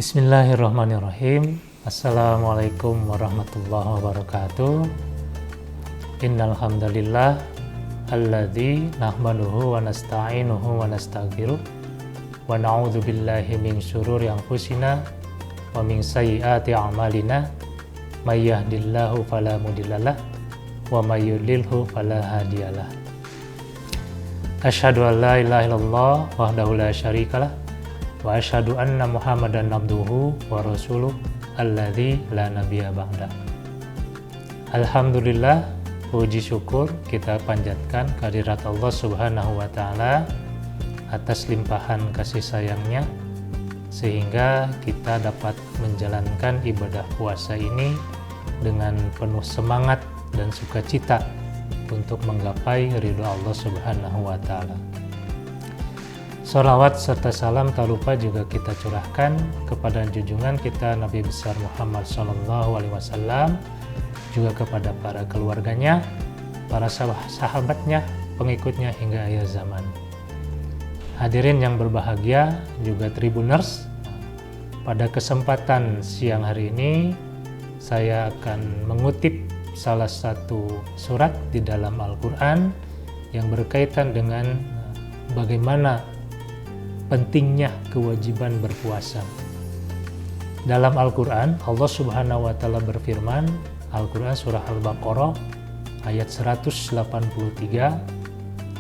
Bismillahirrahmanirrahim. Assalamualaikum warahmatullahi wabarakatuh. Innal hamdalillah alladzi nahmaduhu wa nasta'inuhu wa nastaghfiruh wa na'udzu billahi min syururi anfusina wa min sayyiati a'malina may yahdihillahu fala mudhillalah wa may yudlilhu fala hadiyalah. Asyhadu an la ilaha illallah wahdahu la syarikalah wa asyhadu anna Muhammadan abduhu wa rasuluh alladzi la nabiyya ba'da. Alhamdulillah, puji syukur kita panjatkan kehadirat Allah Subhanahu wa taala atas limpahan kasih sayangnya sehingga kita dapat menjalankan ibadah puasa ini dengan penuh semangat dan sukacita untuk menggapai ridho Allah Subhanahu wa taala. Sholawat serta salam tak lupa juga kita curahkan kepada junjungan kita Nabi besar Muhammad SAW, juga kepada para keluarganya, para sahabatnya, pengikutnya hingga akhir zaman. Hadirin yang berbahagia, juga Tribuners, pada kesempatan siang hari ini saya akan mengutip salah satu surat di dalam Al-Quran yang berkaitan dengan bagaimana pentingnya kewajiban berpuasa. Dalam Al-Quran, Allah Subhanahu wa taala berfirman, Al-Quran surah Al-Baqarah ayat 183,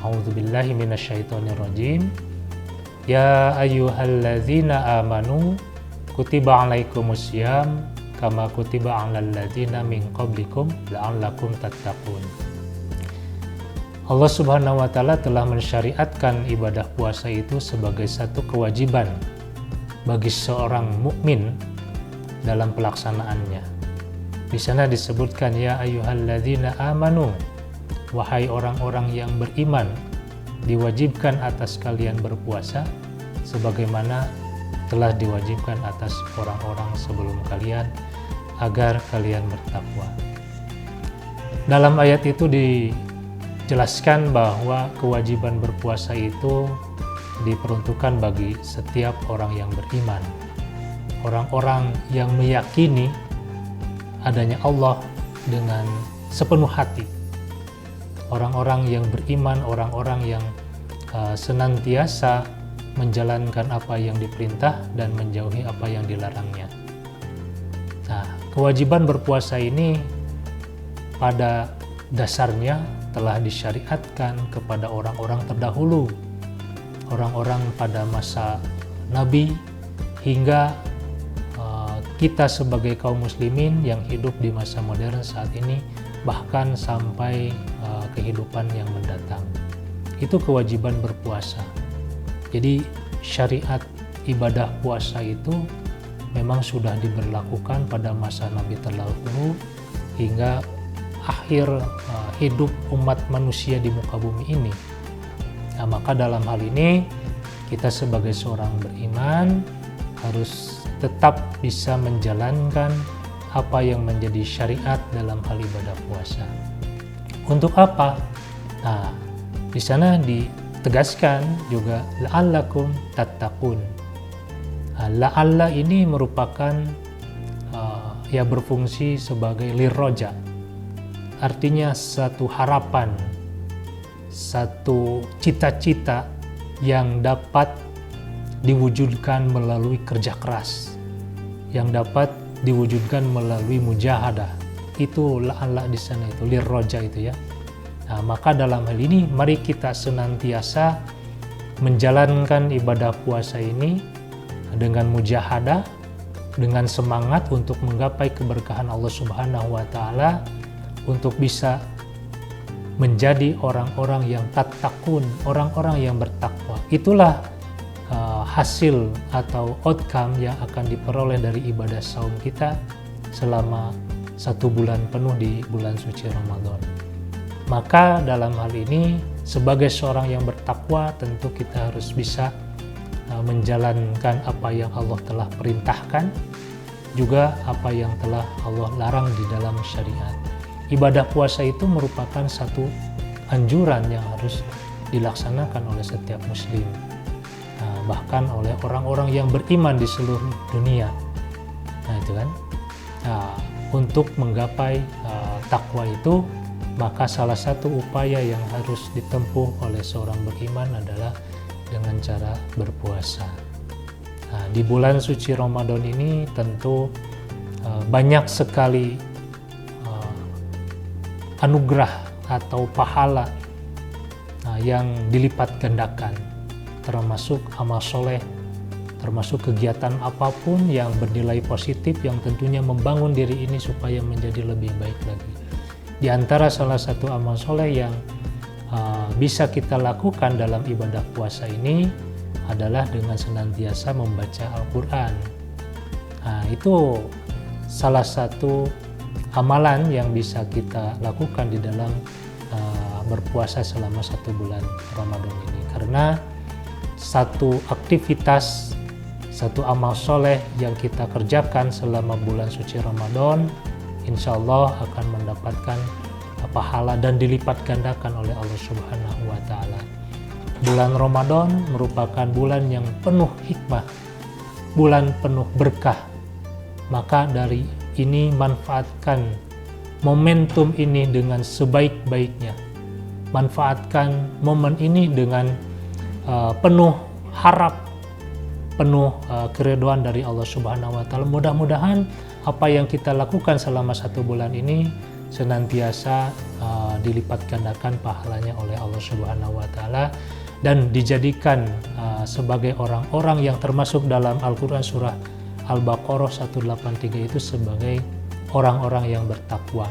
A'udzubillahi minasyaitonirrajim. Ya ayyuhalladzina amanu kutiba alaikumussyam kama kutiba alal ladzina min qablikum la'allakum tattaqun. Allah Subhanahu wa taala telah mensyariatkan ibadah puasa itu sebagai satu kewajiban bagi seorang mukmin dalam pelaksanaannya. Di sana disebutkan ya ayyuhalladzina amanu, wahai orang-orang yang beriman, diwajibkan atas kalian berpuasa sebagaimana telah diwajibkan atas orang-orang sebelum kalian agar kalian bertakwa. Dalam ayat itu dijelaskan bahwa kewajiban berpuasa itu diperuntukkan bagi setiap orang yang beriman, orang-orang yang meyakini adanya Allah dengan sepenuh hati, orang-orang yang beriman, orang-orang yang senantiasa menjalankan apa yang diperintah dan menjauhi apa yang dilarangnya. Nah, kewajiban berpuasa ini pada dasarnya telah disyariatkan kepada orang-orang terdahulu, orang-orang pada masa Nabi, hingga kita sebagai kaum muslimin yang hidup di masa modern saat ini, bahkan sampai kehidupan yang mendatang. Itu kewajiban berpuasa. Jadi syariat ibadah puasa itu memang sudah diberlakukan pada masa Nabi terdahulu hingga akhir hidup umat manusia di muka bumi ini. Nah, maka dalam hal ini kita sebagai seorang beriman harus tetap bisa menjalankan apa yang menjadi syariat dalam hal ibadah puasa. Untuk apa? Nah, di sana ditegaskan juga la'allakum tattaqun. Nah, la'alla ini merupakan ya berfungsi sebagai lirroja. Artinya satu harapan, satu cita-cita yang dapat diwujudkan melalui kerja keras, yang dapat diwujudkan melalui mujahadah. Itu la'alla di sana, itu lirroja itu ya. Nah, maka dalam hal ini mari kita senantiasa menjalankan ibadah puasa ini dengan mujahadah, dengan semangat untuk menggapai keberkahan Allah Subhanahu wa taala, untuk bisa menjadi orang-orang yang tattaqun, orang-orang yang bertakwa. Itulah hasil atau outcome yang akan diperoleh dari ibadah saum kita selama 1 bulan penuh di bulan suci Ramadan. Maka dalam hal ini sebagai seorang yang bertakwa tentu kita harus bisa menjalankan apa yang Allah telah perintahkan, juga apa yang telah Allah larang di dalam syariat. Ibadah puasa itu merupakan satu anjuran yang harus dilaksanakan oleh setiap muslim. Nah, bahkan oleh orang-orang yang beriman di seluruh dunia. Nah itu kan, untuk menggapai takwa itu, maka salah satu upaya yang harus ditempuh oleh seorang beriman adalah dengan cara berpuasa. Nah, di bulan suci Ramadan ini tentu banyak sekali anugerah atau pahala yang dilipat gandakan, termasuk amal soleh, termasuk kegiatan apapun yang bernilai positif yang tentunya membangun diri ini supaya menjadi lebih baik lagi. Di antara salah satu amal soleh yang bisa kita lakukan dalam ibadah puasa ini adalah dengan senantiasa membaca Al-Quran. Nah, itu salah satu amalan yang bisa kita lakukan di dalam berpuasa selama 1 bulan Ramadan ini, karena satu aktivitas, satu amal soleh yang kita kerjakan selama bulan suci Ramadan, insya Allah akan mendapatkan pahala dan dilipat gandakan oleh Allah Subhanahu wa Ta'ala. Bulan Ramadan merupakan bulan yang penuh hikmah, bulan penuh berkah. Maka dari ini manfaatkan momentum ini dengan sebaik-baiknya. Manfaatkan momen ini dengan penuh harap, penuh keridhaan dari Allah Subhanahu wa Ta'ala. Mudah-mudahan apa yang kita lakukan selama 1 bulan ini senantiasa dilipat gandakan pahalanya oleh Allah Subhanahu wa Ta'ala dan dijadikan sebagai orang-orang yang termasuk dalam Al-Quran surah Al-Baqarah 183 itu sebagai orang-orang yang bertakwa.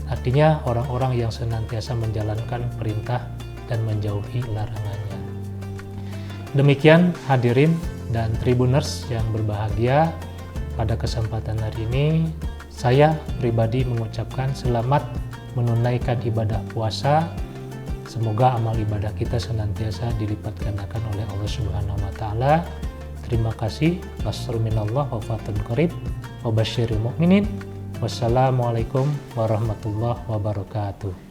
Artinya orang-orang yang senantiasa menjalankan perintah dan menjauhi larangannya. Demikian hadirin dan Tribuners yang berbahagia, pada kesempatan hari ini saya pribadi mengucapkan selamat menunaikan ibadah puasa. Semoga amal ibadah kita senantiasa dilipat gandakan oleh Allah Subhanahu wa Ta'ala. Terima kasih. Nasrun minallah wa fathun qarib wa basyiril mu'minin. Wassalamualaikum warahmatullahi wabarakatuh.